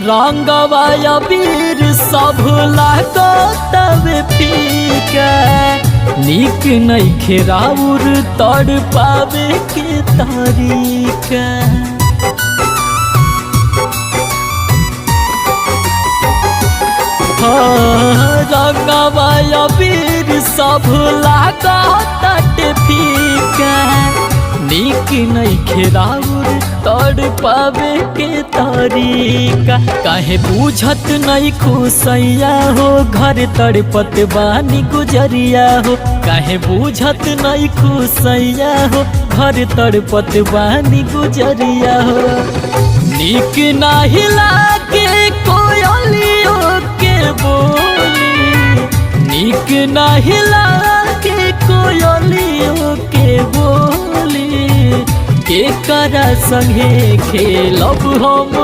रंगवा अबीर सब लागतवे फीका नीक नइखे राउर तड़ पावे के तरीका। रंगवा अबीर सब लागतटे फीका नीक नइखे राउर तड़ पावे के तरीका। काहे बुझत नहीं खुसैया हो घर तड़पत बानी गुजरिया हो। काहे बुझत नहीं खुसैया हो घर तड़पत बानी गुजरिया हो। नीक नाही लागे कोयलियो के बोली नीक नाही लागे कोयलियो के बोली के करा संगे खेलब हम।